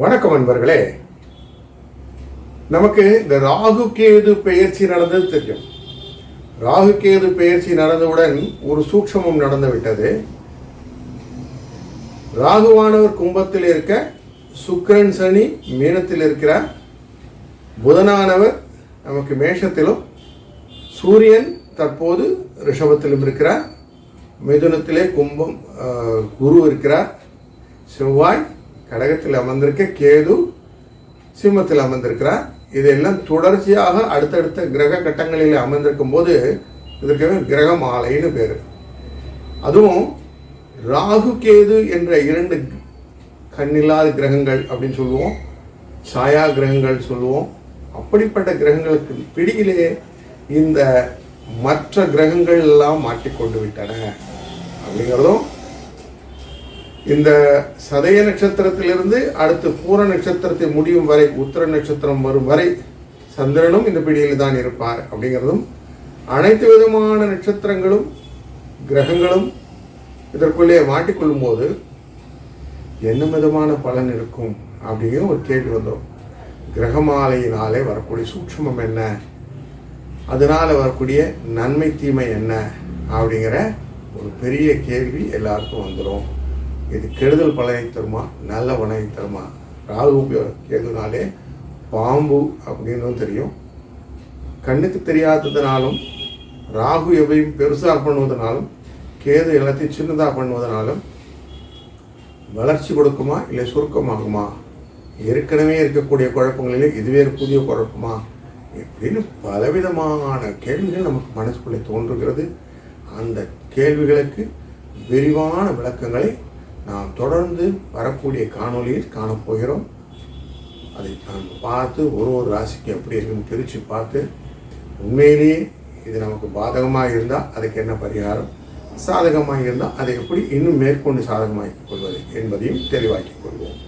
வணக்கம் அன்பர்களே. நமக்கு இந்த ராகு கேது பெயர்ச்சி நடந்தது தெரியும். ராகு கேது பெயர்ச்சி நடந்தவுடன் ஒரு சூட்சமம் நடந்து விட்டது. ராகுவானவர் கும்பத்தில் இருக்க, சுக்கிரன் சனி மீனத்தில் இருக்கிறார், புதனானவர் நமக்கு மேஷத்திலும், சூரியன் தற்போது ரிஷபத்திலும் இருக்கிறார், மிதுனத்திலே கும்பம் குரு இருக்கிறார், செவ்வாய் கடகத்தில் அமர்ந்திருக்க, கேது சிம்மத்தில் அமர்ந்திருக்கிறார். இதெல்லாம் தொடர்ச்சியாக அடுத்தடுத்த கிரக கட்டங்களில் அமர்ந்திருக்கும் போது இதற்கு கிரக மாலைன்னு பேர். அதுவும் ராகு கேது என்ற இரண்டு கண்ணில்லாத கிரகங்கள் அப்படின்னு சொல்லுவோம், சாயா கிரகங்கள் சொல்லுவோம். அப்படிப்பட்ட கிரகங்களுக்கு பிடியிலே இந்த மற்ற கிரகங்கள் எல்லாம் மாட்டிக்கொண்டு விட்டன அப்படிங்கிறதும், இந்த சதய நட்சத்திரத்திலிருந்து அடுத்து பூர நட்சத்திரத்தை முடியும் வரை, உத்திர நட்சத்திரம் வரும் வரை சந்திரனும் இந்த பிடியில் தான் இருப்பார் அப்படிங்கிறதும், அனைத்து விதமான நட்சத்திரங்களும் கிரகங்களும் இதற்குள்ளே மாட்டிக்கொள்ளும் போது என்ன விதமான பலன் இருக்கும் அப்படிங்கிற ஒரு கேள்வி வந்தோம். கிரகமாலையினாலே வரக்கூடிய சூட்சமம் என்ன, அதனால் வரக்கூடிய நன்மை தீமை என்ன அப்படிங்கிற ஒரு பெரிய கேள்வி எல்லாருக்கும் வந்துடும். இது கெடுதல் பலனை தருமா, நல்ல பலனை தருமா? ராகு கேதுனாலே பாம்பு அப்படின்னு தெரியும். கண்ணுக்கு தெரியாததுனாலும், ராகு எவையும் பெருசாக பண்ணுவதனாலும், கேது எல்லாத்தையும் சின்னதாக பண்ணுவதனாலும் வளர்ச்சி கொடுக்குமா இல்லை சுருக்கமாகுமா? ஏற்கனவே இருக்கக்கூடிய குழப்பங்களிலே இதுவே புதிய குழப்பமா? இப்படின்னு பலவிதமான கேள்விகள் நமக்கு மனசுக்குள்ளே தோன்றுகிறது. அந்த கேள்விகளுக்கு விரிவான விளக்கங்களை நாம் தொடர்ந்து வரக்கூடிய காணொலியில் காணப்போகிறோம். அதை நாம் பார்த்து ஒரு ராசிக்கு எப்படி இருக்குன்னு பிரித்து பார்த்து, உண்மையிலேயே இது நமக்கு பாதகமாக இருந்தால் அதுக்கு என்ன பரிகாரம், சாதகமாக இருந்தால் அதை எப்படி இன்னும் மேற்கொண்டு சாதகமாக்கிக் கொள்வது என்பதையும் தெளிவாக்கிக் கொள்வோம்.